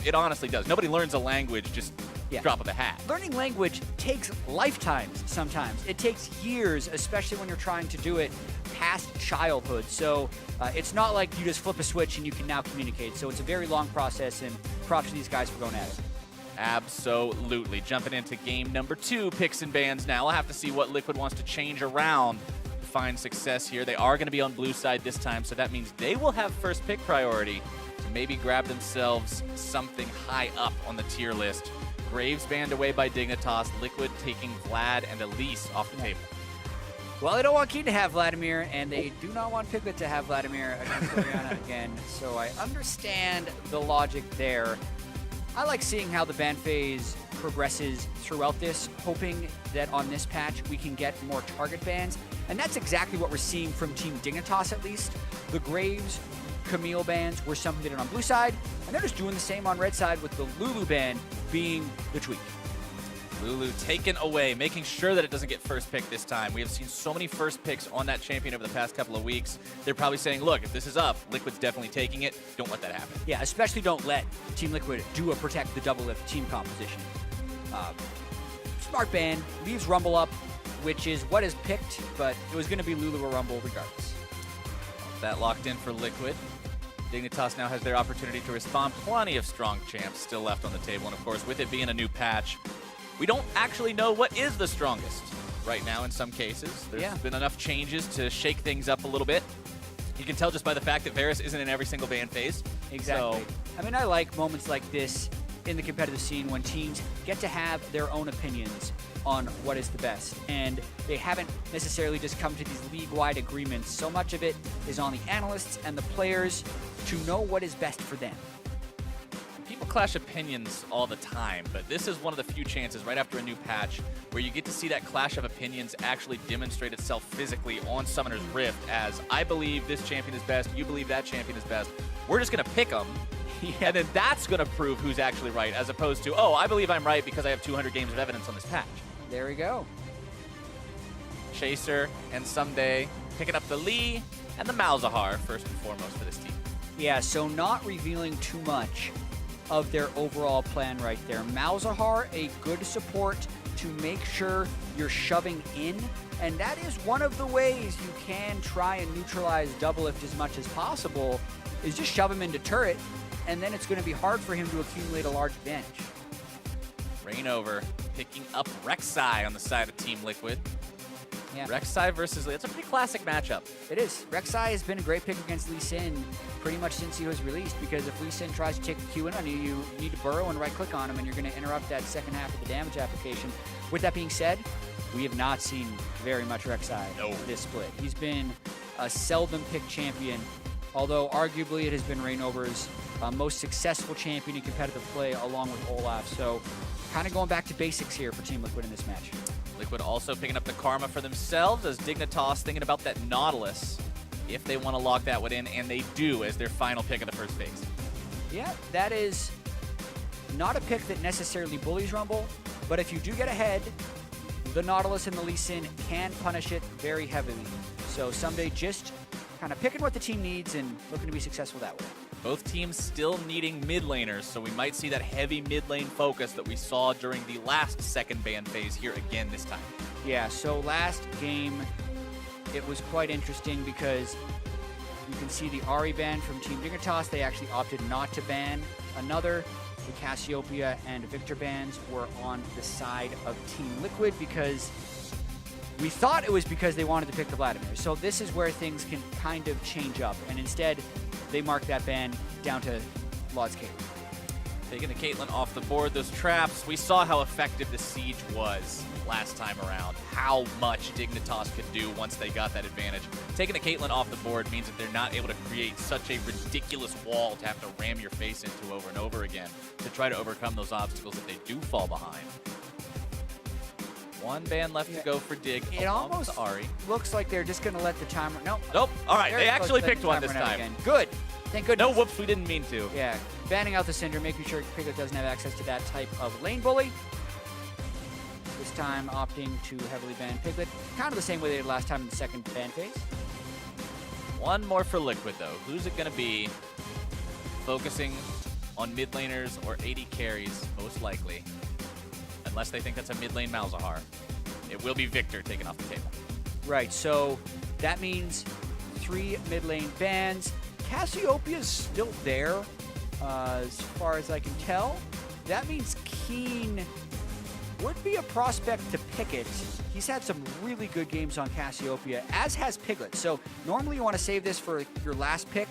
It honestly does. Nobody learns a language just drop of a hat. Learning language takes lifetimes sometimes. It takes years, especially when you're trying to do it past childhood. So it's not like you just flip a switch and you can now communicate. So it's a very long process, and props to these guys for going at it. Absolutely. Jumping into game number 2, picks and bans now. I'll have to see what Liquid wants to change around to find success here. They are going to be on blue side this time, so that means they will have first pick priority to maybe grab themselves something high up on the tier list. Graves banned away by Dignitas, Liquid taking Vlad and Elise off the table. Well, they don't want Keen to have Vladimir, and they do not want Piglet to have Vladimir against Oriana again, so I understand the logic there. I like seeing how the ban phase progresses throughout this, hoping that on this patch we can get more target bans, and that's exactly what we're seeing from Team Dignitas at least. The Graves, Camille bans were something they did on blue side, and they're just doing the same on red side with the Lulu ban being the tweak. Lulu taken away, making sure that it doesn't get first pick this time. We have seen so many first picks on that champion over the past couple of weeks. They're probably saying, look, if this is up, Liquid's definitely taking it. Don't let that happen. Yeah, especially don't let Team Liquid do a protect the double lift team composition. Smart ban, leaves Rumble up, which is what is picked, but it was going to be Lulu or Rumble regardless. That locked in for Liquid. Dignitas now has their opportunity to respond. Plenty of strong champs still left on the table, and of course, with it being a new patch, we don't actually know what is the strongest right now in some cases. There's been enough changes to shake things up a little bit. You can tell just by the fact that Varus isn't in every single ban phase. Exactly. So, I mean, I like moments like this in the competitive scene when teams get to have their own opinions on what is the best. And they haven't necessarily just come to these league-wide agreements. So much of it is on the analysts and the players to know what is best for them. People clash opinions all the time, but this is one of the few chances right after a new patch where you get to see that clash of opinions actually demonstrate itself physically on Summoner's Rift as I believe this champion is best, you believe that champion is best. We're just going to pick them, and then that's going to prove who's actually right, as opposed to, oh, I believe I'm right because I have 200 games of evidence on this patch. There we go. Chaser and Someday picking up the Lee and the Malzahar first and foremost for this team. Yeah, so not revealing too much of their overall plan right there. Malzahar, a good support to make sure you're shoving in, and that is one of the ways you can try and neutralize double lift as much as possible, is just shove him into turret, and then it's going to be hard for him to accumulate a large advantage. Rainover picking up Rek'Sai on the side of Team Liquid. Yeah. Rek'Sai versus Lee. It's a pretty classic matchup. It is. Rek'Sai has been a great pick against Lee Sin pretty much since he was released, because if Lee Sin tries to take the Q in on you, you need to burrow and right-click on him, and you're going to interrupt that second half of the damage application. With that being said, we have not seen very much Rek'Sai this split. He's been a seldom-picked champion, although arguably it has been Rainover's most successful champion in competitive play along with Olaf. So kind of going back to basics here for Team Liquid in this match. Liquid also picking up the Karma for themselves as Dignitas thinking about that Nautilus if they want to lock that one in, and they do as their final pick of the first phase. Yeah, that is not a pick that necessarily bullies Rumble, but if you do get ahead, the Nautilus and the Lee Sin can punish it very heavily. So Someday just kind of picking what the team needs and looking to be successful that way. Both teams still needing mid laners, so we might see that heavy mid lane focus that we saw during the last second ban phase here again this time. Yeah, so last game, it was quite interesting because you can see the Ahri ban from Team Dignitas. They actually opted not to ban another. The Cassiopeia and Victor bans were on the side of Team Liquid because we thought it was because they wanted to pick the Vladimir. So this is where things can kind of change up, and instead they marked that ban down to Lod's Caitlyn. Taking the Caitlyn off the board, those traps, we saw how effective the siege was last time around, how much Dignitas could do once they got that advantage. Taking the Caitlyn off the board means that they're not able to create such a ridiculous wall to have to ram your face into over and over again to try to overcome those obstacles if they do fall behind. One ban left to go for Dig. It almost Ahri looks like they're just going to let the timer... Nope. Nope. All right, they actually picked one this time. Again. Good. Thank goodness. No, whoops, we didn't mean to. Yeah, banning out the Cinder, making sure Piglet doesn't have access to that type of lane bully. This time opting to heavily ban Piglet. Kind of the same way they did last time in the second ban phase. One more for Liquid, though. Who's it going to be? Focusing on mid laners or AD carries, most likely. Unless they think that's a mid lane Malzahar. It will be Victor taken off the table. Right, so that means 3 mid lane bans. Cassiopeia's still there, as far as I can tell. That means Keen would be a prospect to pick it. He's had some really good games on Cassiopeia, as has Piglet. So normally you want to save this for your last pick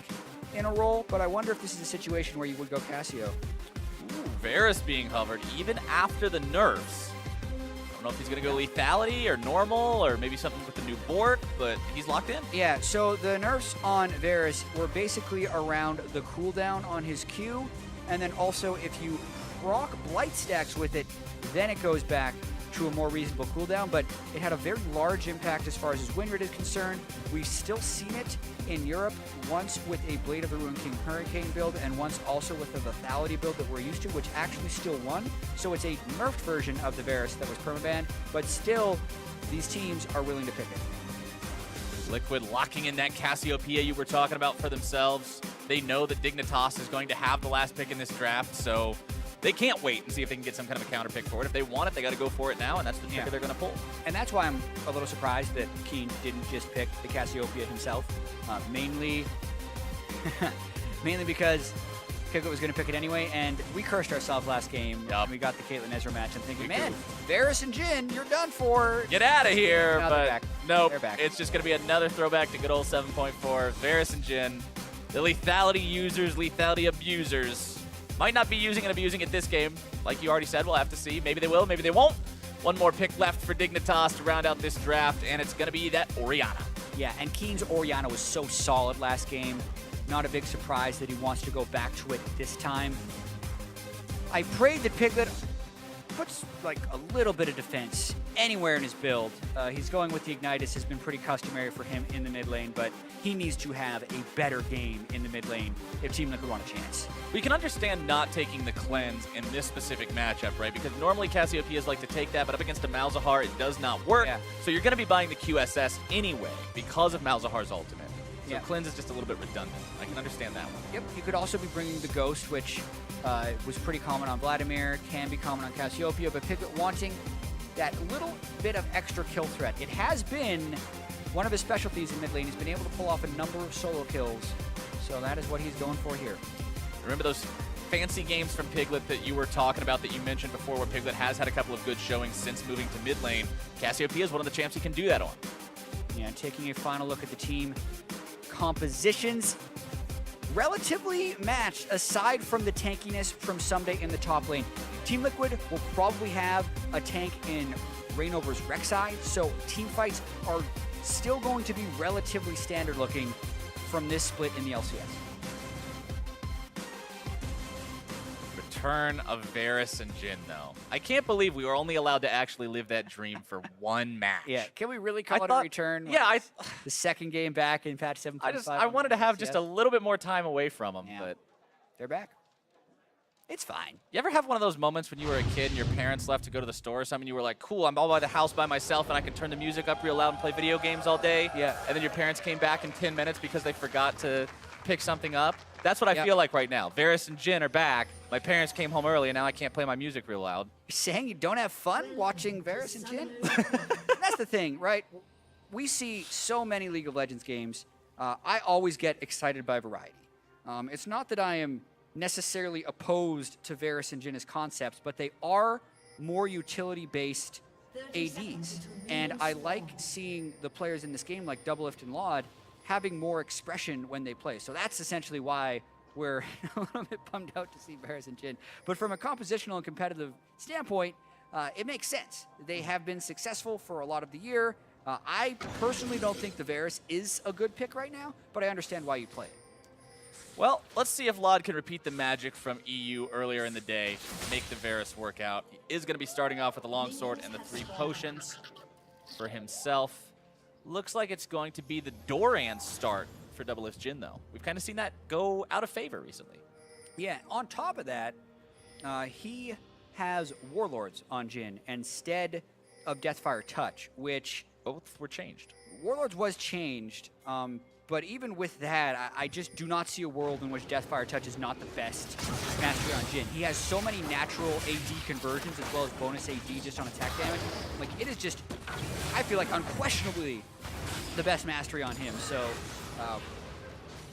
in a role, but I wonder if this is a situation where you would go Cassio. Ooh, Varus being hovered even after the nerfs. I don't know if he's going to go lethality or normal or maybe something with the new Bork, but he's locked in. Yeah, so the nerfs on Varus were basically around the cooldown on his Q, and then also if you proc Blight stacks with it, then it goes back to a more reasonable cooldown, but it had a very large impact as far as his win rate is concerned. We've still seen it in Europe, once with a Blade of the Ruined King Hurricane build, and once also with a Lethality build that we're used to, which actually still won. So it's a nerfed version of the Varus that was permabanned, but still, these teams are willing to pick it. Liquid locking in that Cassiopeia you were talking about for themselves. They know that Dignitas is going to have the last pick in this draft, so they can't wait and see if they can get some kind of a counter pick for it. If they want it, they got to go for it now, and that's the trigger they're going to pull. And that's why I'm a little surprised that Keen didn't just pick the Cassiopeia himself. Mainly because Piglet was going to pick it anyway, and we cursed ourselves last game. Yep. And we got the Caitlyn Ezra match. I'm thinking, man, Varus and Jhin, you're done for. Get out of here, Now they're but back. nope. They're back. It's just going to be another throwback to good old 7.4. Varus and Jhin, the lethality users, lethality abusers. Might not be using and abusing it this game. Like you already said, we'll have to see. Maybe they will, maybe they won't. One more pick left for Dignitas to round out this draft, and it's going to be that Orianna. Yeah, and Keen's Orianna was so solid last game. Not a big surprise that he wants to go back to it this time. I prayed that Piglet puts like a little bit of defense anywhere in his build. He's going with the Dignitas, has been pretty customary for him in the mid lane, but he needs to have a better game in the mid lane if Team Liquid want a chance. We can understand not taking the cleanse in this specific matchup, right? Because normally Cassiopeias like to take that, but up against a Malzahar, it does not work. Yeah. So you're going to be buying the QSS anyway because of Malzahar's ultimate. So Yeah. cleanse is just a little bit redundant. I can understand that one. Yep, you could also be bringing the Ghost, which was pretty common on Vladimir, can be common on Cassiopeia, but Piglet wanting that little bit of extra kill threat. It has been one of his specialties in mid lane. He's been able to pull off a number of solo kills, so that is what he's going for here. Remember those fancy games from Piglet that you were talking about that you mentioned before where Piglet has had a couple of good showings since moving to mid lane? Cassiopeia is one of the champs he can do that on. Yeah, taking a final look at the team compositions. Relatively matched aside from the tankiness from Someday in the top lane. Team Liquid will probably have a tank in Reignover's Rek'Sai, so team fights are still going to be relatively standard looking from this split in the LCS. Return of Varus and Jhin, though. I can't believe we were only allowed to actually live that dream for one match. Yeah, can we really call it thought- a return? Yeah, the second game back in patch 7.5. I wanted to have just a little bit more time away from them, Yeah. but They're back. It's fine. you ever have one of those moments when you were a kid and your parents left to go to the store or something, you were like, cool, I'm all by the house by myself and I can turn the music up real loud and play video games all day? Yeah. And then your parents came back in 10 minutes because they forgot to pick something up? That's what I Yep. feel like right now. Varus and Jhin are back. My parents came home early and now I can't play my music real loud. You're saying you don't have fun watching Varus and Jhin? That's the thing, right? We see so many League of Legends games. I always get excited by variety. It's not that I am necessarily opposed to Varus and Jhin as concepts, but they are more utility-based ADs. And I like seeing the players in this game, like Doublelift and Laud, having more expression when they play. So that's essentially why we're a little bit bummed out to see Varus and Jhin. But from a compositional and competitive standpoint, it makes sense. They have been successful for a lot of the year. I personally don't think the Varus is a good pick right now, but I understand why you play it. Well, let's see if Laud can repeat the magic from EU earlier in the day, make the Varus work out. He is going to be starting off with the longsword and the 3 potions for himself. Looks like it's going to be the Doran start for Doublelift Jhin, though. We've kind of seen that go out of favor recently. Yeah, on top of that, he has Warlords on Jhin instead of Deathfire Touch, which Both were changed. Warlords was changed. But even with that, I just do not see a world in which Deathfire Touch is not the best mastery on Jhin. He has so many natural AD conversions as well as bonus AD just on attack damage. Like, it is just, I feel like, unquestionably the best mastery on him. So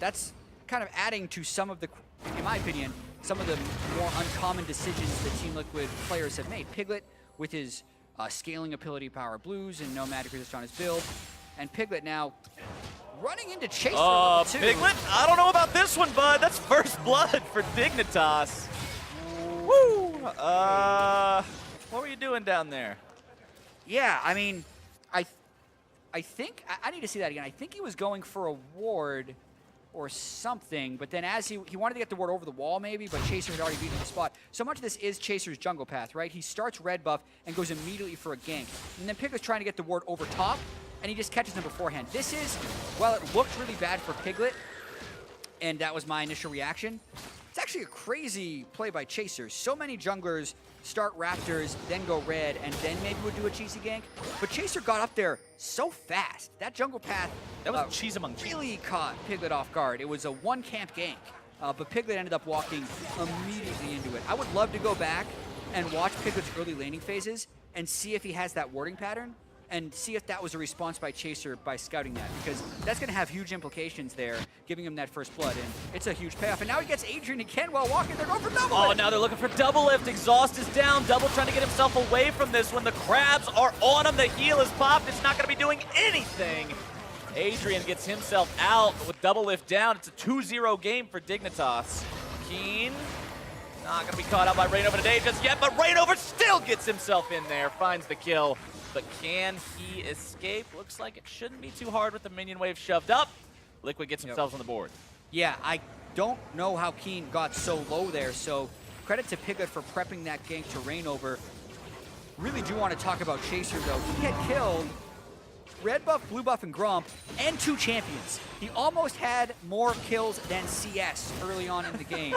that's kind of adding to some of the, in my opinion, some of the more uncommon decisions that Team Liquid players have made. Piglet with his scaling ability, power blues, and no magic resist on his build. And Piglet now running into Chaser level 2. Piglet, I don't know about this one, bud. That's first blood for Dignitas. Woo! What were you doing down there? Yeah, I mean, I think, I need to see that again. I think he was going for a ward or something, but then as he wanted to get the ward over the wall maybe, but Chaser had already beaten the spot. So much of this is Chaser's jungle path, right? He starts red buff and goes immediately for a gank. And then Piglet's trying to get the ward over top, and he just catches him beforehand. This is, while it looked really bad for Piglet, and that was my initial reaction, it's actually a crazy play by Chaser. So many junglers start Raptors, then go red, and then maybe would do a cheesy gank. But Chaser got up there so fast. That jungle path That was cheese among cheese. really caught Piglet off guard. It was a one camp gank, but Piglet ended up walking immediately into it. I would love to go back and watch Piglet's early laning phases and see if he has that warding pattern, and see if that was a response by Chaser by scouting that, because that's going to have huge implications there, giving him that first blood, and it's a huge payoff. And now he gets Adrian again while walking. They're going for double lift. Now they're looking for double lift. Exhaust is down. Double trying to get himself away from this when the crabs are on him. The heal is popped. It's not going to be doing anything. Adrian gets himself out with double lift down. It's a 2-0 game for Dignitas. Keen, not going to be caught out by Rainover today just yet, but Rainover still gets himself in there, finds the kill. But can he escape? Looks like it shouldn't be too hard with the minion wave shoved up. Liquid gets themselves on the board. Yeah, I don't know how Keen got so low there, so credit to Piglet for prepping that gank to Rainover. Really do want to talk about Chaser, though. He had killed red buff, blue buff, and Gromp, and 2 champions. He almost had more kills than CS early on in the game,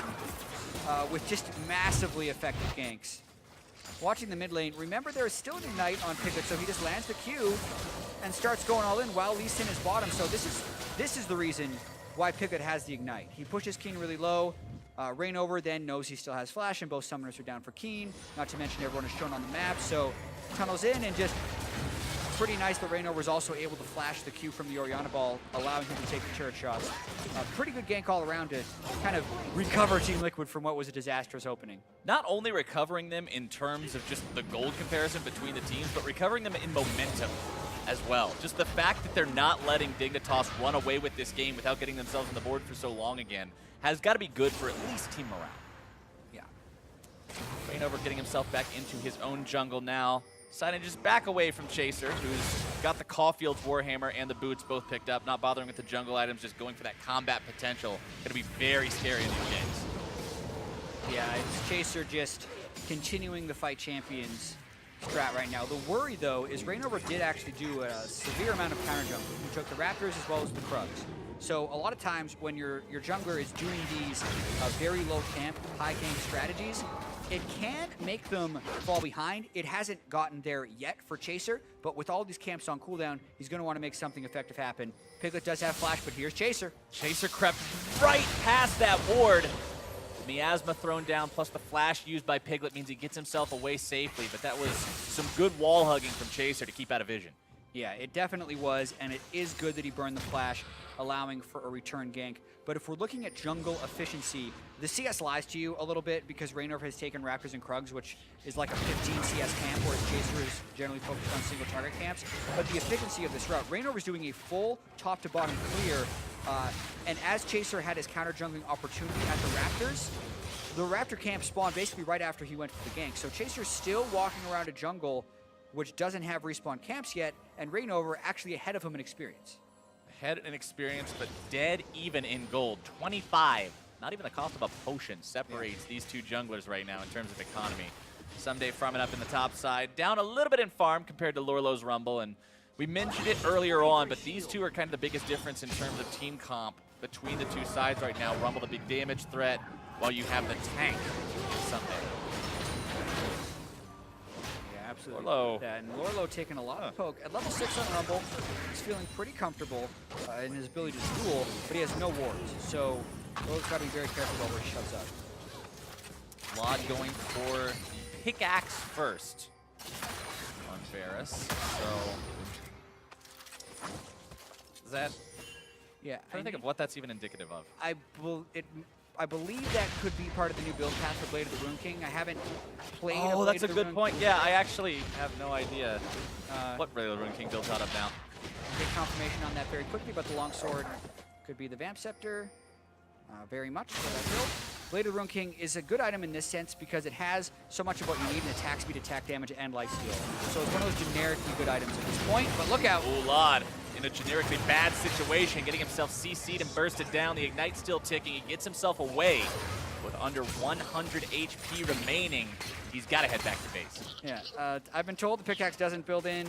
with just massively effective ganks. Watching the mid lane, remember there is still an Ignite on Piglet, so he just lands the Q and starts going all in while Lee Sin is bottom. So this is the reason why Piglet has the Ignite. He pushes Keen really low. Rainover then knows he still has Flash, and both summoners are down for Keen. Not to mention everyone is shown on the map, so tunnels in, and just pretty nice that Rainover was also able to flash the Q from the Orianna ball, allowing him to take the turret shots. Pretty good gank all around to kind of recover Team Liquid from what was a disastrous opening. Not only recovering them in terms of just the gold comparison between the teams, but recovering them in momentum as well. Just the fact that they're not letting Dignitas run away with this game without getting themselves on the board for so long again has got to be good for at least team morale. Yeah. Rainover getting himself back into his own jungle now. Deciding to just back away from Chaser, who's got the Caulfield's Warhammer and the boots both picked up, not bothering with the jungle items, just going for that combat potential. Going to be very scary in these games. Yeah, it's Chaser just continuing the fight champions strat right now. The worry, though, is Rainover did actually do a severe amount of counter jungling. He took the Raptors as well as the Krugs. So a lot of times when your jungler is doing these very low camp, high camp strategies, it can make them fall behind. It hasn't gotten there yet for Chaser, but with all these camps on cooldown, he's going to want to make something effective happen. Piglet does have Flash, but here's Chaser. Chaser crept right past that ward. Miasma thrown down, plus the Flash used by Piglet means he gets himself away safely, but that was some good wall hugging from Chaser to keep out of vision. Yeah, it definitely was, and it is good that he burned the Flash, allowing for a return gank. But if we're looking at jungle efficiency, the CS lies to you a little bit because Rainover has taken Raptors and Krugs, which is like a 15 CS camp, whereas Chaser is generally focused on single target camps. But the efficiency of this route, Rainover's doing a full top to bottom clear, and as Chaser had his counter jungling opportunity at the Raptors, the Raptor camp spawned basically right after he went for the gank. So Chaser's still walking around a jungle which doesn't have respawn camps yet, and Rainover actually ahead of him in experience. Ahead in experience, but dead even in gold. 25. Not even the cost of a potion separates these two junglers right now in terms of economy. Someday farming up in the top side. Down a little bit in farm compared to Lorlo's Rumble, and we mentioned it earlier on, but these two are kind of the biggest difference in terms of team comp between the two sides right now. Rumble the big damage threat, while you have the tank Someday. absolutely. Lorlo. That. And Lorlo taking a lot of poke. At level 6 on Rumble, he's feeling pretty comfortable in his ability to duel, but he has no wards. So Lorlo's got to be very careful about where he shoves up. Lod going for pickaxe first on Ferris. So is that? Yeah, I'm trying to think of what that's even indicative of. I believe that could be part of the new build path for Blade of the Rune King. I haven't played. Oh, Blade that's a of the good Rune point. Yeah, I actually have no idea what what Blade of the Rune King builds out of now. Get confirmation on that very quickly, but the longsword could be the Vamp Scepter. Very much for that build. Blade of the Rune King is a good item in this sense because it has so much of what you need in attack speed, attack damage, and lifesteal. So it's one of those generically good items at this point, but look out. Ooh, Lod in a generically bad situation, getting himself CC'd and bursted down. The Ignite still ticking. He gets himself away with under 100 HP remaining. He's got to head back to base. Yeah, I've been told the pickaxe doesn't build in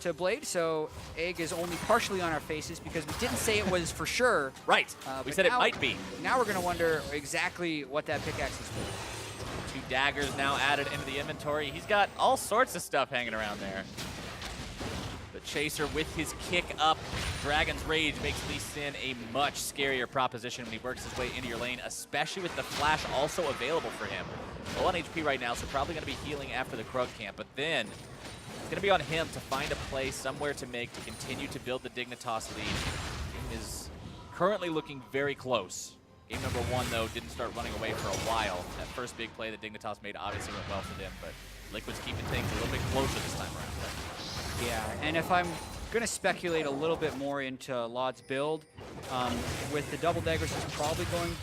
to Blade, so Egg is only partially on our faces because we didn't say it was for sure. Right, we said it might be. Now we're gonna wonder exactly what that pickaxe is for. 2 daggers now added into the inventory. He's got all sorts of stuff hanging around there. The Chaser with his kick up, Dragon's Rage makes Lee Sin a much scarier proposition when he works his way into your lane, especially with the flash also available for him. Low on HP right now, so probably gonna be healing after the Krug camp, but then it's going to be on him to find a play somewhere to make to continue to build the Dignitas lead. Game is currently looking very close. Game number 1, though, didn't start running away for a while. That first big play that Dignitas made obviously went well for them, but Liquid's keeping things a little bit closer this time around. Yeah, and if I'm going to speculate a little bit more into Lod's build, with the double daggers, he's probably going,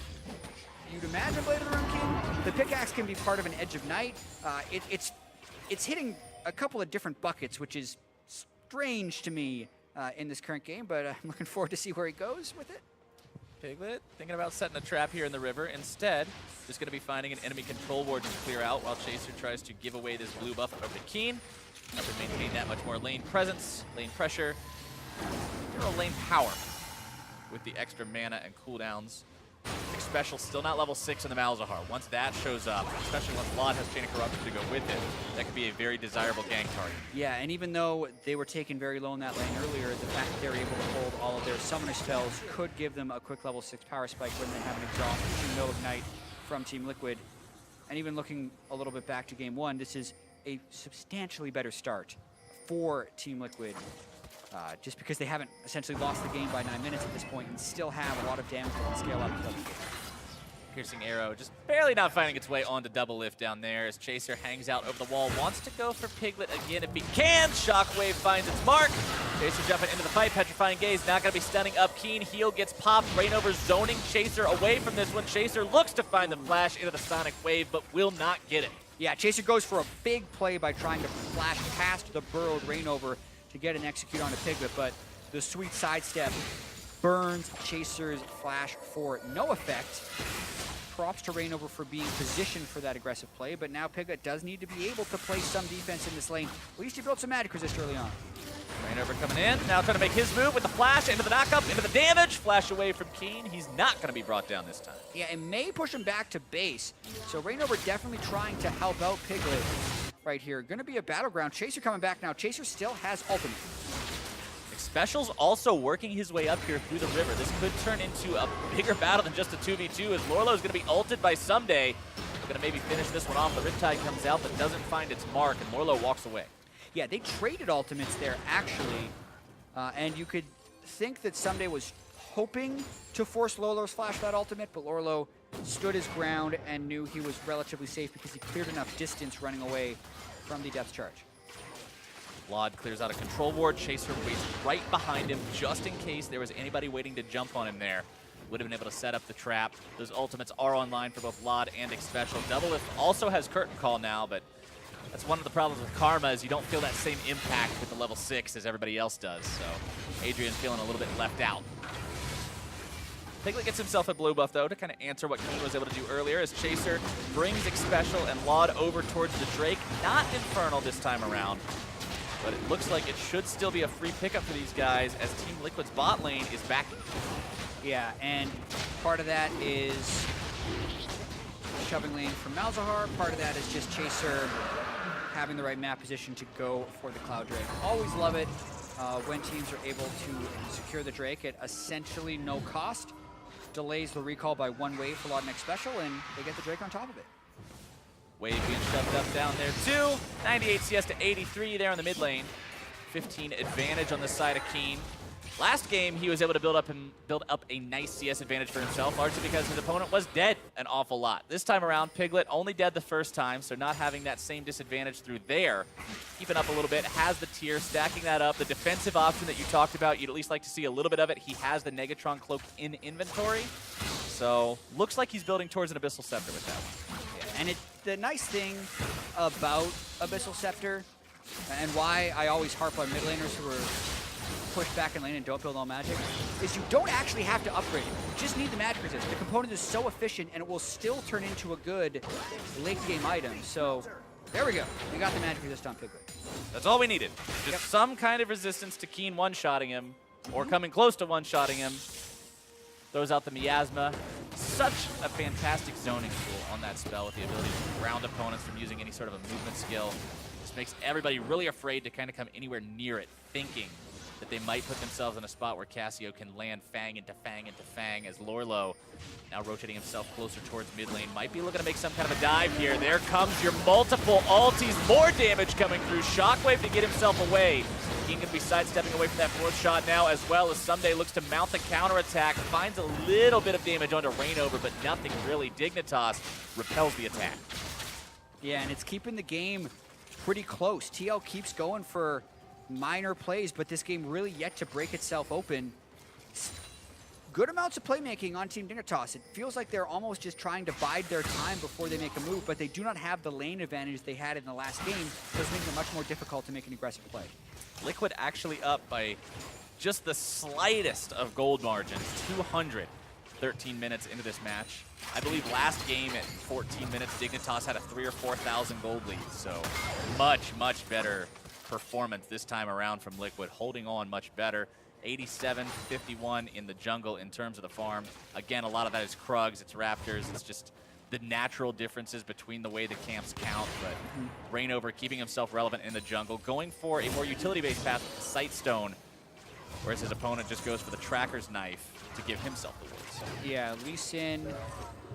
you'd imagine Blade of the Rune King. The pickaxe can be part of an Edge of Night. It's hitting a couple of different buckets, which is strange to me in this current game, but I'm looking forward to see where he goes with it. Piglet thinking about setting a trap here in the river. Instead, just going to be finding an enemy control ward to clear out while Chaser tries to give away this blue buff over to Keen. Now to maintain that much more lane presence, lane pressure, zero lane power with the extra mana and cooldowns. Special still not level 6 in the Malzahar. Once that shows up, especially once Lod has Chain of Corruption to go with it, that could be a very desirable gank target. Yeah, and even though they were taken very low in that lane earlier, the fact that they were able to hold all of their summoner spells could give them a quick level 6 power spike when they have an exhaust, no ignite from Team Liquid. And even looking a little bit back to game 1, this is a substantially better start for Team Liquid. Just because they haven't essentially lost the game by 9 minutes at this point and still have a lot of damage that can scale up. Piercing arrow just barely not finding its way onto double lift down there as Chaser hangs out over the wall, wants to go for Piglet again if he can. Shockwave finds its mark. Chaser jumping into the fight, petrifying gaze, not going to be stunning up. Keen, heal gets popped. Rainover zoning Chaser away from this one. Chaser looks to find the flash into the sonic wave, but will not get it. Yeah, Chaser goes for a big play by trying to flash past the burrowed Rainover to get an execute on a Piglet, but the sweet sidestep burns Chaser's flash for no effect. Props to Rainover for being positioned for that aggressive play, but now Piglet does need to be able to play some defense in this lane. At least he built some magic resist early on. Rainover coming in, now trying to make his move with the flash, into the knockup, into the damage. Flash away from Keen. He's not going to be brought down this time. Yeah, it may push him back to base, so Rainover definitely trying to help out Piglet right here. Going to be a battleground. Chaser coming back now. Chaser still has ultimate. Special's also working his way up here through the river. This could turn into a bigger battle than just a 2v2 as Lorlo's going to be ulted by Someday. We're going to maybe finish this one off. The Riptide comes out but doesn't find its mark, and Lorlo walks away. Yeah, they traded ultimates there, actually. And you could think that Someday was hoping to force Lorlo's flash that ultimate, but Lorlo stood his ground and knew he was relatively safe because he cleared enough distance running away from the depth charge. Lod clears out a control ward. Chaser waits right behind him just in case there was anybody waiting to jump on him there. Would have been able to set up the trap. Those ultimates are online for both Lod and Special. Double Lift also has Curtain Call now, but that's one of the problems with Karma is you don't feel that same impact with the level 6 as everybody else does. So Adrian feeling a little bit left out. Piglet gets himself a blue buff, though, to kind of answer what Keen was able to do earlier as Chaser brings Special and Lod over towards the Drake. Not Infernal this time around, but it looks like it should still be a free pickup for these guys as Team Liquid's bot lane is backing. Yeah, and part of that is shoving lane from Malzahar. Part of that is just Chaser having the right map position to go for the Cloud Drake. Always love it when teams are able to secure the Drake at essentially no cost. Delays the recall by 1 wave for Laudnex Special, and they get the Drake on top of it. Wave being shoved up down there too. 98 CS to 83 there in the mid lane. 15 advantage on the side of Keen. Last game, he was able to build up a nice CS advantage for himself, largely because his opponent was dead an awful lot. This time around, Piglet only dead the first time, so not having that same disadvantage through there. Keeping up a little bit, has the tier, stacking that up. The defensive option that you talked about, you'd at least like to see a little bit of it. He has the Negatron Cloak in inventory, so looks like he's building towards an Abyssal Scepter with that one. Yeah, and the nice thing about Abyssal Scepter, and why I always harp on mid laners who are push back in lane and don't build all magic, is you don't actually have to upgrade it. You just need the magic resist. The component is so efficient and it will still turn into a good late game item. So there we go. We got the magic resist on Piglet. That's all we needed. Just some kind of resistance to Keen one-shotting him, or coming close to one-shotting him. Throws out the Miasma. Such a fantastic zoning tool on that spell with the ability to ground opponents from using any sort of a movement skill. This makes everybody really afraid to kind of come anywhere near it, thinking that they might put themselves in a spot where Cassio can land Fang into Fang into Fang, as Lorlo, now rotating himself closer towards mid lane, might be looking to make some kind of a dive here. There comes your multiple ultis, more damage coming through. Shockwave to get himself away. King going to be sidestepping away from that fourth shot now, as well as Someday looks to mount the counterattack, finds a little bit of damage onto Reignover, but nothing really. Dignitas repels the attack. Yeah, and it's keeping the game pretty close. TL keeps going for minor plays, but this game really yet to break itself open. Good amounts of playmaking on Team Dignitas. It feels like they're almost just trying to bide their time before they make a move, but they do not have the lane advantage they had in the last game, so it's making it much more difficult to make an aggressive play. Liquid actually up by just the slightest of gold margins, 200, 13 minutes into this match. I believe last game at 14 minutes, Dignitas had a 3,000 or 4,000 gold lead, so much, much better performance this time around from Liquid, holding on much better. 87-51 in the jungle in terms of the farm. Again, a lot of that is Krugs, it's Raptors, it's just the natural differences between the way the camps count, but Reignover keeping himself relevant in the jungle, going for a more utility-based path with the Sightstone, whereas his opponent just goes for the Tracker's Knife to give himself the woods. Yeah, Lee Sin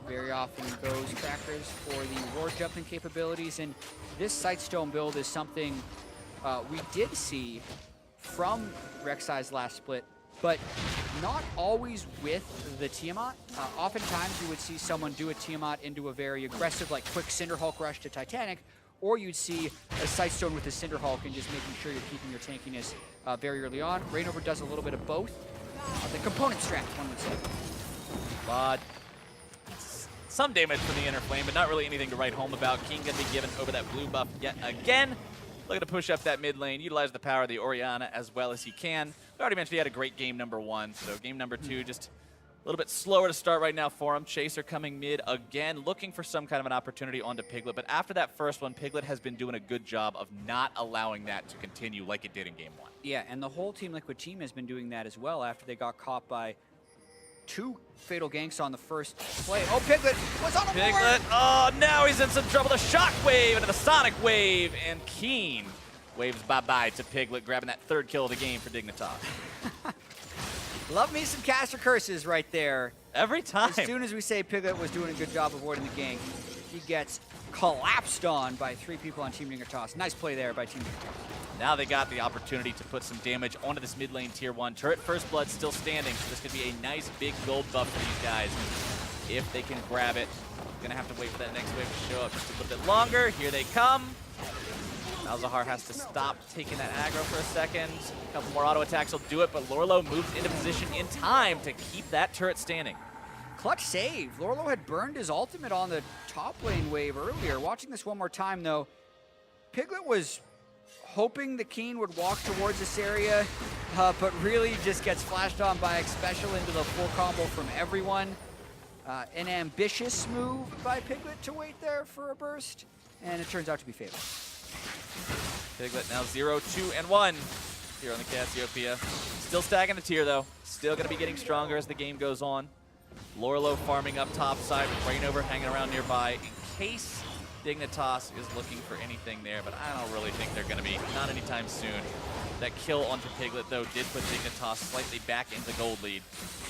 very often goes Trackers for the ward jumping capabilities, and this Sightstone build is something we did see from Rek'Sai's last split, but not always with the Tiamat. Oftentimes you would see someone do a Tiamat into a very aggressive, like quick Cinderhulk rush to Titanic, or you'd see a Sightstone with the Cinderhulk and just making sure you're keeping your tankiness very early on. Reignover does a little bit of both. The component strat, one would say. But some damage from the Inner Flame, but not really anything to write home about. King gonna be given over that blue buff yet again. Looking to push up that mid lane, utilize the power of the Orianna as well as he can. We already mentioned he had a great game number 1, so game number 2 just a little bit slower to start right now for him. Chaser coming mid again, looking for some kind of an opportunity onto Piglet, but after that first one, Piglet has been doing a good job of not allowing that to continue like it did in game 1. Yeah, and the whole Team Liquid team has been doing that as well after they got caught by 2 fatal ganks on the first play. Oh, Piglet was on a Piglet, oh, now he's in some trouble. The Shockwave into the Sonic Wave, and Keen waves bye-bye to Piglet, grabbing that 3rd kill of the game for Dignitas. Love me some caster curses right there. Every time. As soon as we say Piglet was doing a good job avoiding the gank, he gets collapsed on by 3 people on Team Dignitas. Nice play there by Team Dignitas. Now they got the opportunity to put some damage onto this mid lane tier 1. Turret First Blood still standing, so this could be a nice big gold buff for these guys if they can grab it. Gonna have to wait for that next wave to show up just a little bit longer. Here they come. Malzahar has to stop taking that aggro for a second. A couple more auto attacks will do it, but Lorlo moves into position in time to keep that turret standing. Clutch save. Lorlo had burned his ultimate on the top lane wave earlier. Watching this one more time, though, Piglet was hoping the Keen would walk towards this area, but really just gets flashed on by X-Special into the full combo from everyone. An ambitious move by Piglet to wait there for a burst, and it turns out to be fatal. Piglet now 0, 2, and 1 here on the Cassiopeia. Still stacking the tier, though. Still going to be getting stronger as the game goes on. Lorlo farming up top side with Rainover hanging around nearby in case Dignitas is looking for anything there, but I don't really think they're going to be. Not anytime soon. That kill onto Piglet, though, did put Dignitas slightly back into gold lead.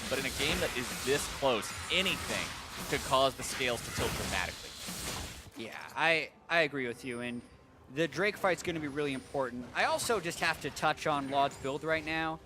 But in a game that is this close, anything could cause the scales to tilt dramatically. Yeah, I agree with you, and the Drake fight's going to be really important. I also just have to touch on Laud's build right now.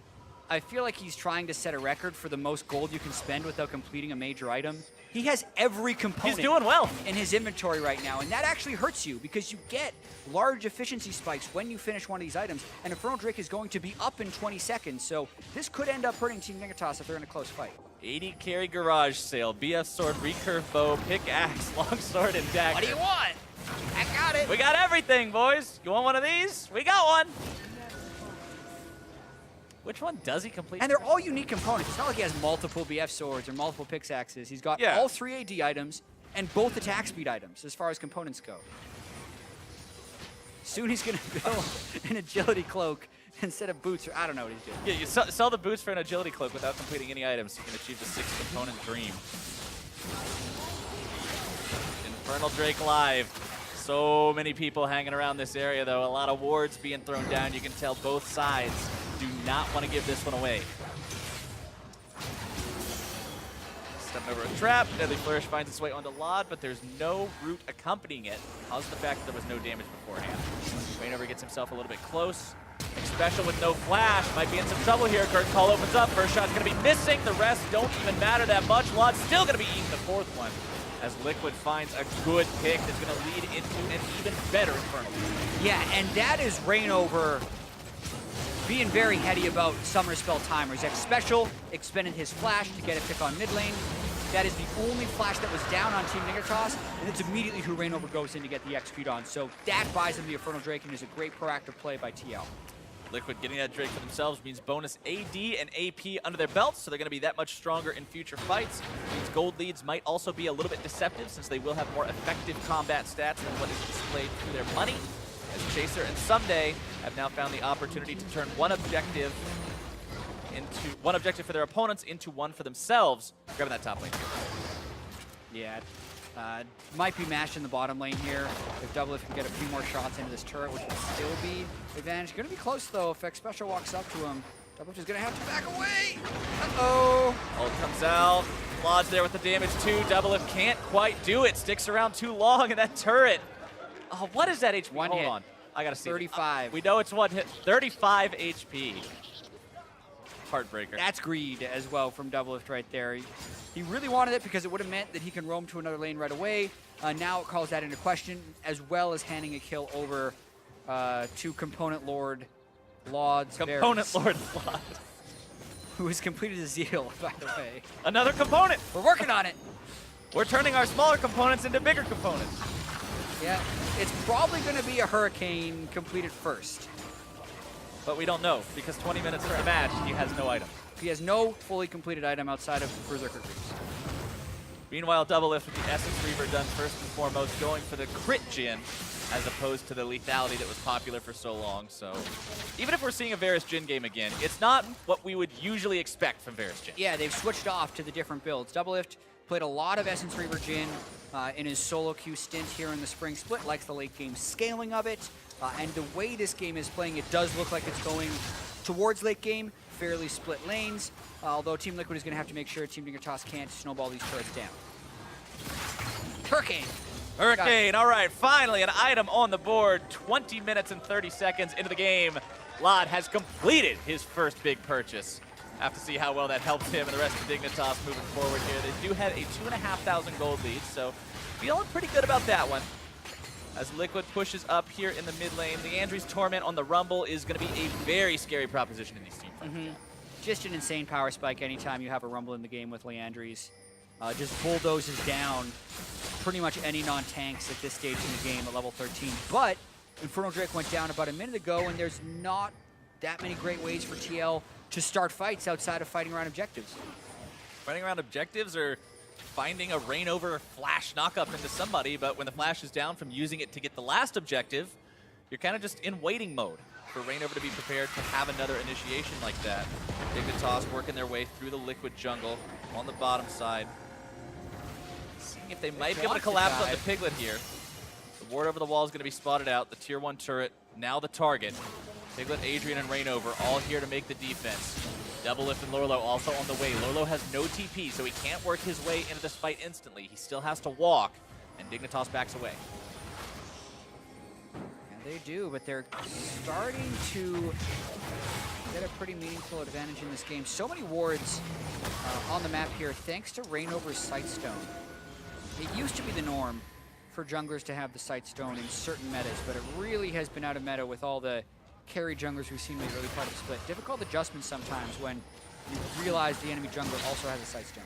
I feel like he's trying to set a record for the most gold you can spend without completing a major item. He has every component He's doing well in his inventory right now, and that actually hurts you because you get large efficiency spikes when you finish one of these items, and Infernal Drake is going to be up in 20 seconds, so this could end up hurting Team Dignitas if they're in a close fight. 80 carry garage sale, BF sword, recurve bow, pickaxe, longsword, and dagger. What do you want? I got it. We got everything, boys. You want one of these? We got one. Which one does he complete? And they're all unique components. It's not like he has multiple BF swords or multiple pickaxes. He's got all 3 AD items and both attack speed items as far as components go. Soon he's going to build an agility cloak instead of boots, or I don't know what he's doing. Yeah, you sell the boots for an agility cloak without completing any items. You can achieve the 6-component dream. Infernal Drake live. So many people hanging around this area, though. A lot of wards being thrown down. You can tell both sides do not want to give this one away. Stepping over a trap. Deadly Flourish finds its way onto Laud, but there's no root accompanying it. Cause the fact that there was no damage beforehand. Rainover gets himself a little bit close. Special with no flash. Might be in some trouble here. Curtain Call opens up. First shot's going to be missing. The rest don't even matter that much. Laud's still going to be eating the fourth one, as Liquid finds a good pick that's going to lead into an even better Infernal. Yeah, and that is Rainover being very heady about summer spell timers. That Special expended his flash to get a pick on mid lane. That is the only flash that was down on Team Dignitas, and it's immediately who Rainover goes in to get the execute on. So that buys him the Infernal Drake and is a great proactive play by TL. Liquid getting that Drake for themselves means bonus AD and AP under their belts, so they're going to be that much stronger in future fights. These gold leads might also be a little bit deceptive since they will have more effective combat stats than what is displayed through their money. As Chaser and Someday have now found the opportunity to turn one objective for their opponents into one for themselves. Grabbing that top lane. Yeah. Might be mashed in the bottom lane here. If Doublelift can get a few more shots into this turret, which will still be advantage. Going to be close, though. If X Special walks up to him, Doublelift is going to have to back away. Uh-oh. Ult comes out. Laud's there with the damage, too. Doublelift can't quite do it. Sticks around too long in that turret. Oh, what is that HP? One Hold hit. on. I got to see. 35. We know it's one hit. 35 HP. Heartbreaker. That's greed as well from Doublelift right there. He really wanted it because it would have meant that he can roam to another lane right away. Now it calls that into question, as well as handing a kill over to Component Lord Laud's Component Lord Laud. Who has completed his zeal, by the way. Another component. We're working on it. We're turning our smaller components into bigger components. Yeah, it's probably going to be a Hurricane completed first. But we don't know, because 20 minutes into the match, he has no item. He has no fully completed item outside of Berserker Creeps. Meanwhile, Doublelift with the Essence Reaver done first and foremost, going for the crit Jhin, as opposed to the lethality that was popular for so long. So even if we're seeing a Varus Jhin game again, it's not what we would usually expect from Varus Jhin. Yeah, they've switched off to the different builds. Doublelift played a lot of Essence Reaver Jhin in his solo queue stint here in the spring split, likes the late game scaling of it. And the way this game is playing, it does look like it's going towards late game, fairly split lanes, although Team Liquid is going to have to make sure Team Dignitas can't snowball these turrets down. Hurricane! Hurricane, all right, finally an item on the board. 20 minutes and 30 seconds into the game. Laud has completed his first big purchase. Have to see how well that helps him and the rest of Dignitas moving forward here. They do have a 2,500 gold lead, so feeling pretty good about that one. As Liquid pushes up here in the mid lane, Leandri's Torment on the Rumble is going to be a very scary proposition in these team fights. Just an insane power spike anytime you have a Rumble in the game with Leandri's. Just bulldozes down pretty much any non-tanks at this stage in the game at level 13. But Infernal Drake went down about a minute ago, and there's not that many great ways for TL to start fights outside of fighting around objectives. Fighting around objectives or finding a Rainover flash knockup into somebody, but when the flash is down from using it to get the last objective, you're kind of just in waiting mode for Reignover to be prepared to have another initiation like that. Dignitas working their way through the Liquid jungle on the bottom side. Seeing if they might be able to collapse on the Piglet here. The ward over the wall is going to be spotted out. The tier 1 turret, now the target. Piglet, Adrian, and Reignover all here to make the defense. Doublelift and Lorlo also on the way. Lorlo has no TP, so he can't work his way into this fight instantly. He still has to walk, and Dignitas backs away. They do, but they're starting to get a pretty meaningful advantage in this game. So many wards on the map here, thanks to Reignover's Sightstone. It used to be the norm for junglers to have the Sightstone in certain metas, but it really has been out of meta with all the carry junglers we've seen in the early part of the split. Difficult adjustments sometimes when you realize the enemy jungler also has a Sightstone.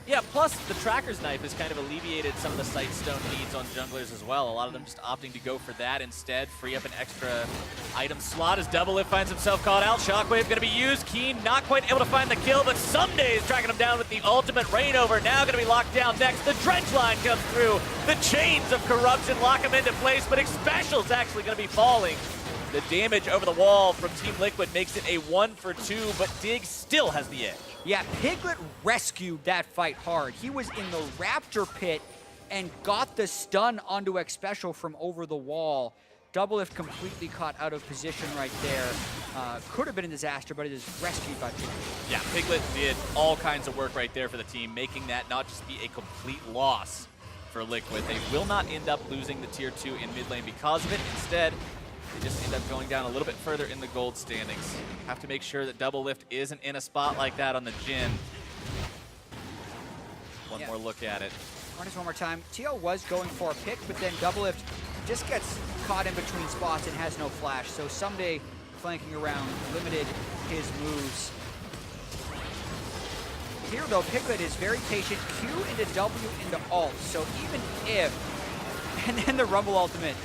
Yeah, plus the Tracker's Knife has kind of alleviated some of the Sightstone needs on junglers as well. A lot of them just opting to go for that instead, free up an extra item slot as Doublelift finds himself caught out. Shockwave going to be used. Keen not quite able to find the kill, but Someday is tracking him down with the ultimate. Reignover now going to be locked down next. The Drench line comes through. The chains of corruption lock him into place, but Xpecial's actually going to be falling. The damage over the wall from Team Liquid makes it a 1-for-2, but Dig still has the edge. Yeah, Piglet rescued that fight hard. He was in the Raptor pit and got the stun onto Xpecial from over the wall. Doublelift completely caught out of position right there. Could have been a disaster, but it is rescued by Piglet. Yeah, Piglet did all kinds of work right there for the team, making that not just be a complete loss for Liquid. They will not end up losing the tier 2 in mid lane because of it. Instead, they just end up going down a little bit further in the gold standings. Have to make sure that Doublelift isn't in a spot like that on the Jhin. One more look at it. Run this one more time. TL was going for a pick, but then Doublelift just gets caught in between spots and has no flash. So Someday flanking around limited his moves. Here though, Piglet is very patient. Q into W into ult. So even if, and then the Rumble ultimate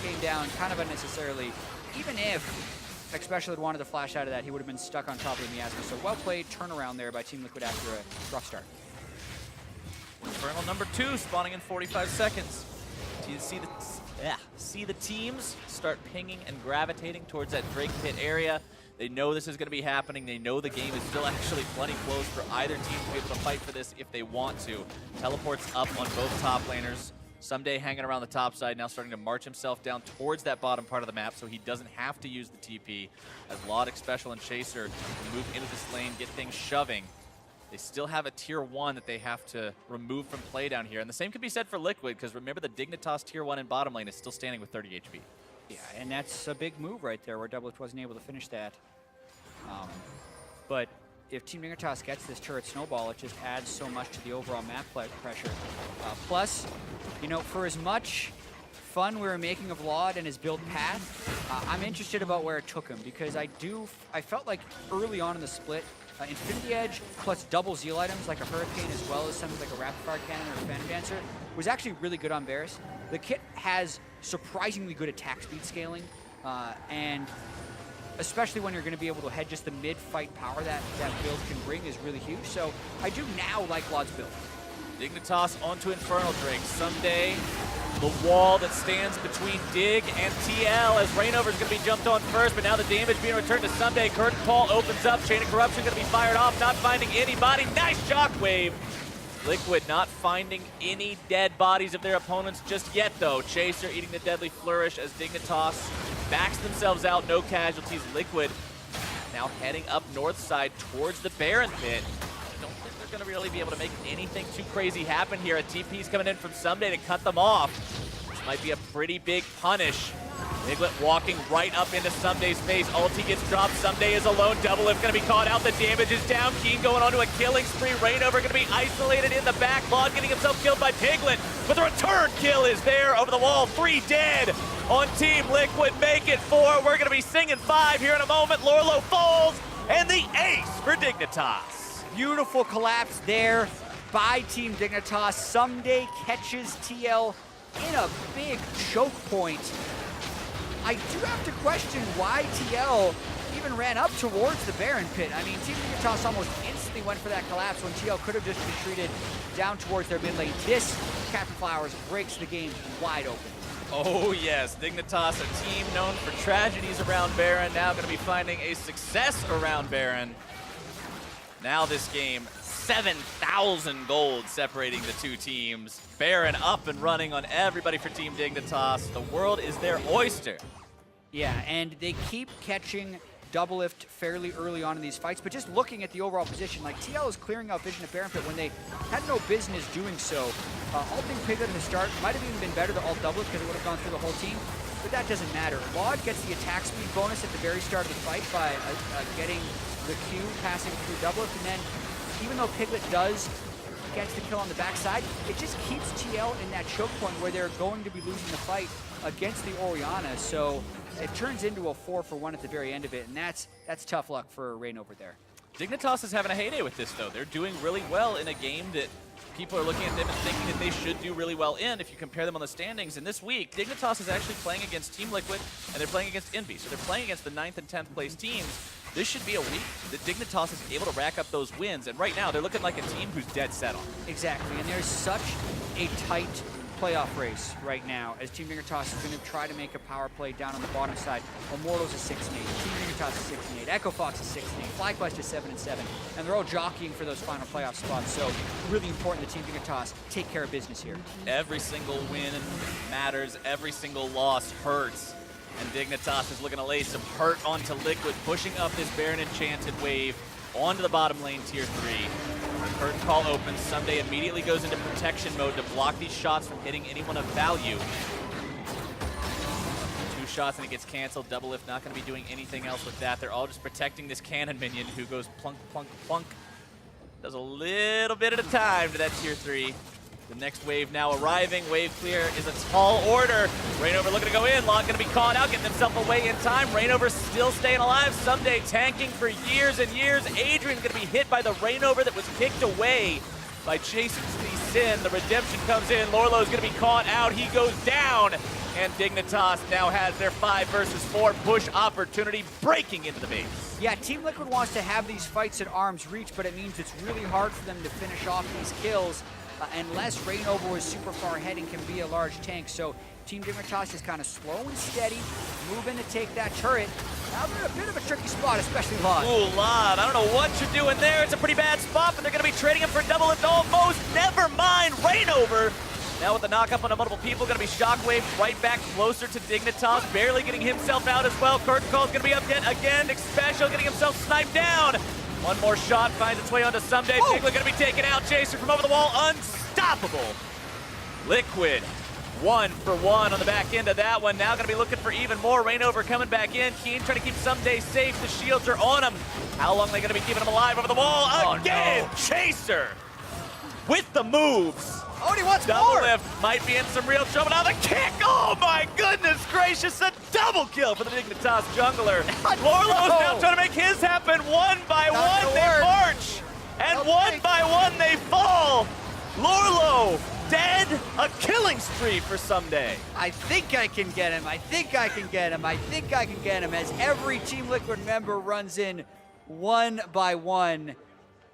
came down kind of unnecessarily. Even if Xpecial had wanted to flash out of that, he would have been stuck on top of the miasma. So well played turnaround there by Team Liquid after a rough start. Infernal number 2 spawning in 45 seconds. You see the teams start pinging and gravitating towards that Drake pit area. They know this is going to be happening. They know the game is still actually plenty close for either team to be able to fight for this if they want to. Teleports up on both top laners. Someday hanging around the top side, now starting to march himself down towards that bottom part of the map so he doesn't have to use the TP. As Laud, Xpecial, and Chaser move into this lane, get things shoving. They still have a tier 1 that they have to remove from play down here. And the same could be said for Liquid, because remember the Dignitas tier 1 in bottom lane is still standing with 30 HP. Yeah, and that's a big move right there where Doublelift wasn't able to finish that. But if Team Dignitas gets this turret snowball, it just adds so much to the overall map pressure. Plus, you know, for as much fun we were making of Laud and his build path, I'm interested about where it took him, because I felt like early on in the split, Infinity Edge plus double Zeal items like a Hurricane as well as something like a Rapid Fire Cannon or a Phantom Dancer was actually really good on Varus. The kit has surprisingly good attack speed scaling, and especially when you're going to be able to head just the mid-fight power that build can bring is really huge. So I do now like Laud's build. Dignitas onto Infernal Drake. Someday, the wall that stands between Dig and TL as Reignover's going to be jumped on first, but now the damage being returned to Someday. Curtain Call opens up. Chain of Corruption going to be fired off, not finding anybody. Nice shockwave. Liquid not finding any dead bodies of their opponents just yet, though. Chaser eating the Deadly Flourish as Dignitas backs themselves out, no casualties. Liquid now heading up north side towards the Baron pit. I don't think they're going to really be able to make anything too crazy happen here. A TP's coming in from Someday to cut them off. This might be a pretty big punish. Piglet walking right up into Someday's face. Ulti gets dropped. Someday is alone. Doublelift going to be caught out. The damage is down. Keen going onto a killing spree. Reignover going to be isolated in the back. Laud getting himself killed by Piglet. But the return kill is there over the wall. 3 dead on Team Liquid. Make it 4. We're going to be singing 5 here in a moment. Lorlo falls. And the ace for Dignitas. Beautiful collapse there by Team Dignitas. Someday catches TL in a big choke point. I do have to question why TL even ran up towards the Baron pit. I mean, Team Dignitas almost instantly went for that collapse when TL could have just retreated down towards their mid lane. This, Captain Flowers, breaks the game wide open. Oh yes, Dignitas, a team known for tragedies around Baron, now going to be finding a success around Baron. Now this game, 7,000 gold separating the two teams. Baron up and running on everybody for Team Dignitas. The world is their oyster. Yeah, and they keep catching double lift fairly early on in these fights, but just looking at the overall position, like TL is clearing out vision of Baron Pit when they had no business doing so. Ulting Piglet in the start might have even been better to ult double lift because it would have gone through the whole team, but that doesn't matter. Laud gets the attack speed bonus at the very start of the fight by getting the Q passing through double lift, and then even though Piglet does get the kill on the backside, it just keeps TL in that choke point where they're going to be losing the fight against the Orianna, so it turns into a 4-for-1 at the very end of it, and that's tough luck for Rain over there. Dignitas is having a heyday with this, though. They're doing really well in a game that people are looking at them and thinking that they should do really well in if you compare them on the standings. And this week, Dignitas is actually playing against Team Liquid, and they're playing against Envy. So they're playing against the 9th and 10th place teams. This should be a week that Dignitas is able to rack up those wins. And right now, they're looking like a team who's dead set on. Exactly, and there's such a tight playoff race right now as Team Dignitas is going to try to make a power play down on the bottom side. Immortals is 6-8, Team Dignitas is 6-8, Echo Fox is 6-8, FlyQuest is 7-7, and they're all jockeying for those final playoff spots. So really important that Team Dignitas take care of business here. Every single win matters, every single loss hurts. And Dignitas is looking to lay some hurt onto Liquid, pushing up this Baron Enchanted wave onto the bottom lane tier 3. The curtain call opens. Someday immediately goes into protection mode to block these shots from hitting anyone of value. 2 shots and it gets canceled. Double Lift not going to be doing anything else with that. They're all just protecting this cannon minion who goes plunk, plunk, plunk. Does a little bit at a time to that tier 3. The next wave now arriving. Wave clear is a tall order. Rainover looking to go in. Log going to be caught out, getting himself away in time. Rainover still staying alive. Someday tanking for years and years. Adrian's going to be hit by the Rainover that was kicked away by Jason Lee Sin. The redemption comes in. Lorlo's going to be caught out. He goes down. And Dignitas now has their 5 versus 4 push opportunity breaking into the base. Yeah, Team Liquid wants to have these fights at arm's reach, but it means it's really hard for them to finish off these kills. Unless Rainover is super far ahead and can be a large tank. So Team Dignitas is kind of slow and steady, moving to take that turret. Now they're in a bit of a tricky spot, especially Laud. Ooh, Laud, I don't know what you're doing there. It's a pretty bad spot, but they're going to be trading him for double lift almost. Never mind, Rainover. Now with the knock-up onto multiple people, going to be shockwaved right back closer to Dignitas, barely getting himself out as well. Curtain Call's going to be up again. Special getting himself sniped down. One more shot finds its way onto Someday. Piglet going to be taken out. Chaser from over the wall. Unstoppable. Liquid 1 for 1 on the back end of that one. Now going to be looking for even more. Rainover coming back in. Keen trying to keep Someday safe. The shields are on him. How long are they going to be keeping him alive over the wall? Again, no. Chaser with the moves. Oh, and he wants double more. Lift might be in some real trouble. Now the kick. Oh my goodness gracious. A double kill for the Dignitas jungler. Lorlo's now trying to make his happen. One by one they march. And one by one they fall. Lorlo dead. A killing spree for Someday. I think I can get him. I think I can get him. I think I can get him as every Team Liquid member runs in one by one.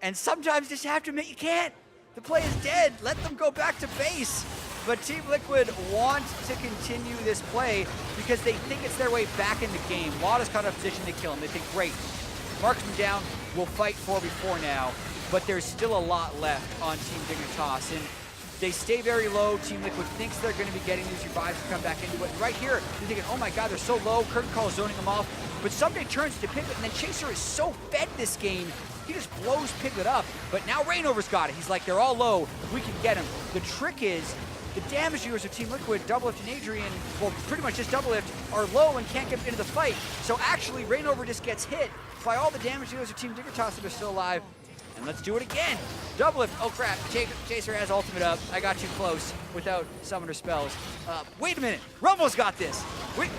And sometimes just have to admit you can't. The play is dead. Let them go back to base. But Team Liquid want to continue this play because they think it's their way back in the game. Laud is caught out of position, they kill him. They think, great, marksman down, we'll fight 4v4 now. But there's still a lot left on Team Dignitas. And they stay very low. Team Liquid thinks they're going to be getting these revives to come back into it. And right here, you're thinking, oh my god, they're so low. Curtain Call is zoning them off. But Someday turns to Piglet, and then Chaser is so fed this game, he just blows Piglet up. But now Rainover's got it. He's like, they're all low. We can get him. The trick is, the damage dealers of Team Liquid, Double Lift and Adrian, well, pretty much just Double Lift, are low and can't get into the fight. So actually, Rainover just gets hit by all the damage dealers of Team Dignitas that are still alive. And let's do it again. Double Lift. Oh crap, Chaser has ultimate up. I got too close without summoner spells. Wait a minute, Rumble's got this. Wait,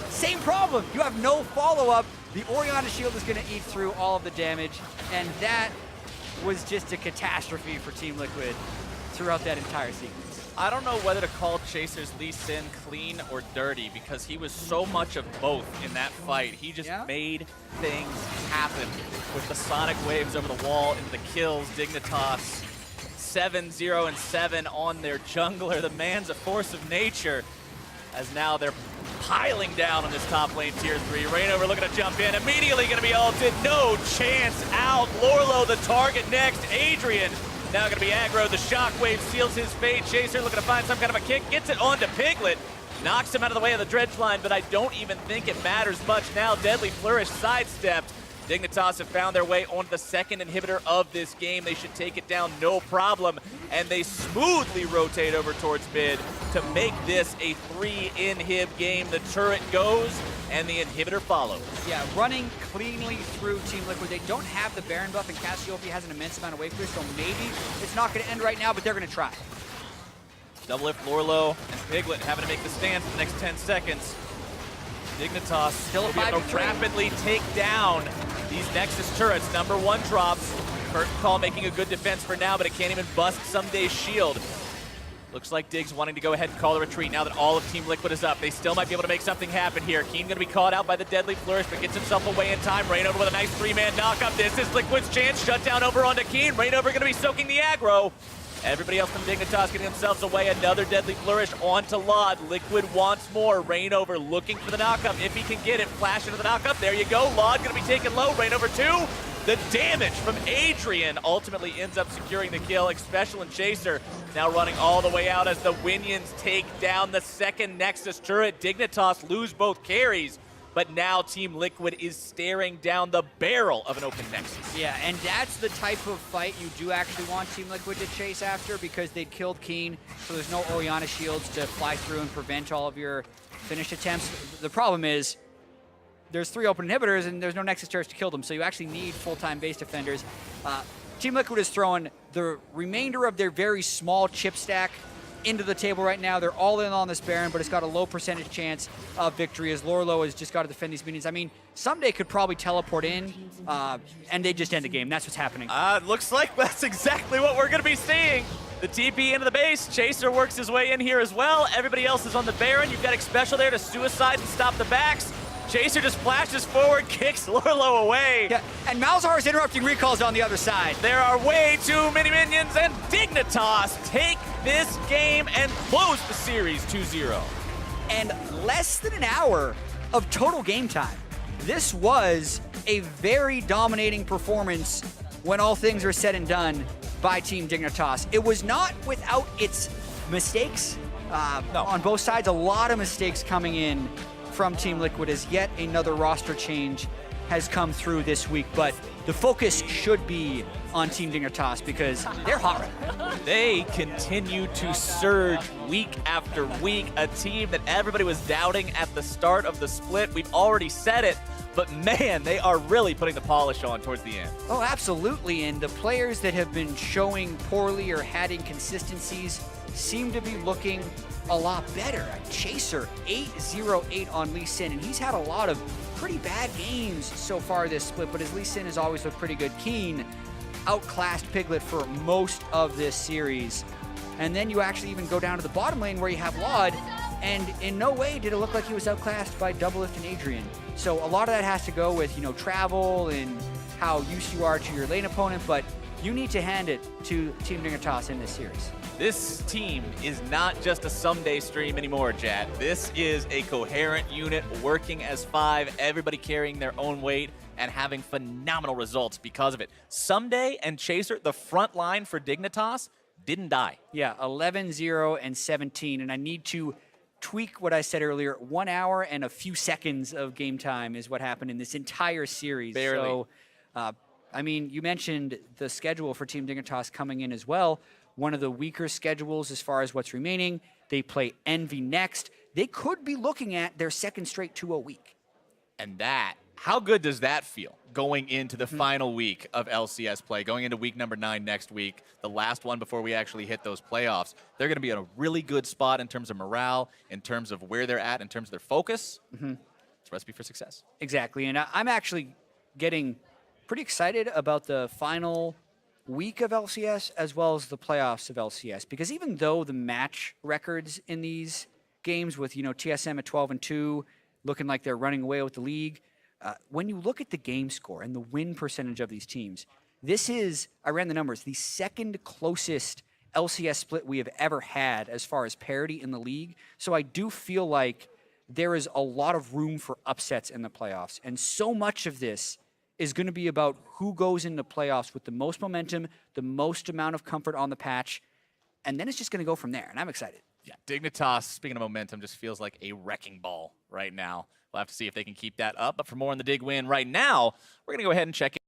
same problem. You have no follow-up. The Orianna shield is gonna eat through all of the damage. And that was just a catastrophe for Team Liquid throughout that entire sequence. I don't know whether to call Chaser's Lee Sin clean or dirty because he was so much of both in that fight. He just made things happen with the sonic waves over the wall into the kills. Dignitas 7-0-7 on their jungler. The man's a force of nature. as now they're piling down on this top lane tier 3. Reignover looking to jump in, immediately going to be ulted, no chance out. Lorlo the target next, Adrian now going to be aggro, the shockwave seals his fate. Chaser looking to find some kind of a kick, gets it onto Piglet, knocks him out of the way of the dredge line, but I don't even think it matters much now. Deadly Flourish sidestepped. Dignitas have found their way onto the second inhibitor of this game. They should take it down no problem, and they smoothly rotate over towards mid to make this a 3-inhib game. The turret goes, and the inhibitor follows. Yeah, running cleanly through Team Liquid. They don't have the Baron buff, and Cassiopeia has an immense amount of wave clear, so maybe it's not going to end right now, but they're going to try. Double lift Lorlo and Piglet having to make the stand for the next 10 seconds. Dignitas Still a will be able to 5v3. rapidly take down these Nexus turrets. #1 drops. Curtain Call making a good defense for now, but it can't even bust Someday's shield. Looks like Diggs wanting to go ahead and call a retreat now that all of Team Liquid is up. They still might be able to make something happen here. Keen going to be caught out by the Deadly Flourish, but gets himself away in time. Reignover with a nice 3-man knockup. This is Liquid's chance. Shut down over onto Keen. Reignover going to be soaking the aggro. Everybody else from Dignitas getting themselves away. Another Deadly Flourish onto Lod. Liquid wants more. Reignover looking for the knockup. If he can get it, flash into the knockup. There you go. Lod going to be taken low. Reignover 2. The damage from Adrian ultimately ends up securing the kill. Special and Chaser now running all the way out as the Winions take down the second Nexus turret. Dignitas lose both carries, but now Team Liquid is staring down the barrel of an open Nexus. Yeah, and that's the type of fight you do actually want Team Liquid to chase after, because they'd killed Keen, so there's no Orianna shields to fly through and prevent all of your finish attempts. The problem is there's 3 open inhibitors and there's no Nexus turrets to kill them, so you actually need full-time base defenders. Team Liquid is throwing the remainder of their very small chip stack into the table right now. They're all in on this Baron, but it's got a low percentage chance of victory as Lorlo has just got to defend these minions. I mean, Someday could probably teleport in, and they just end the game. That's what's happening. Looks like that's exactly what we're going to be seeing. The TP into the base. Chaser works his way in here as well. Everybody else is on the Baron. You've got Special there to suicide and stop the backs. Chaser just flashes forward, kicks Lorlo away. Yeah, and Malzahar is interrupting recalls on the other side. There are way too many minions, and Dignitas take this game and close the series 2-0. And less than an hour of total game time. This was a very dominating performance when all things are said and done by Team Dignitas. It was not without its mistakes on both sides. A lot of mistakes coming in from Team Liquid as yet another roster change has come through this week, but the focus should be on Team Dignitas because they're hot right now. They continue to surge week after week, a team that everybody was doubting at the start of the split. We've already said it, but man, they are really putting the polish on towards the end. Oh, absolutely, and the players that have been showing poorly or had inconsistencies seem to be looking a lot better. Chaser 8-0-8 on Lee Sin, and he's had a lot of pretty bad games so far this split, but his Lee Sin has always looked pretty good. Keen outclassed Piglet for most of this series. And then you actually even go down to the bottom lane where you have Laud, and in no way did it look like he was outclassed by Doublelift and Adrian. So a lot of that has to go with, travel and how used you are to your lane opponent, but you need to hand it to Team Dignitas in this series. This team is not just a someday stream anymore, Jad. This is a coherent unit working as 5, everybody carrying their own weight and having phenomenal results because of it. Someday and Chaser, the front line for Dignitas, didn't die. Yeah, 11-0 and 17, and I need to tweak what I said earlier. 1 hour and a few seconds of game time is what happened in this entire series. Barely. So, I mean, you mentioned the schedule for Team Dignitas coming in as well. One of the weaker schedules as far as what's remaining. They play Envy next. They could be looking at their second straight 2-0 week. And that, how good does that feel going into the final week of LCS play, going into week number 9 next week, the last one before we actually hit those playoffs? They're going to be in a really good spot in terms of morale, in terms of where they're at, in terms of their focus. It's a recipe for success. Exactly, and I'm actually getting pretty excited about the final week of LCS as well as the playoffs of LCS, because even though the match records in these games with TSM at 12-2 looking like they're running away with the league, when you look at the game score and the win percentage of these teams, this is, I ran the numbers, the second closest LCS split we have ever had as far as parity in the league. So I do feel like there is a lot of room for upsets in the playoffs. And so much of this is going to be about who goes into playoffs with the most momentum, the most amount of comfort on the patch, and then it's just going to go from there. And I'm excited. Yeah, Dignitas, speaking of momentum, just feels like a wrecking ball right now. We'll have to see if they can keep that up. But for more on the Dig win right now, we're going to go ahead and check in.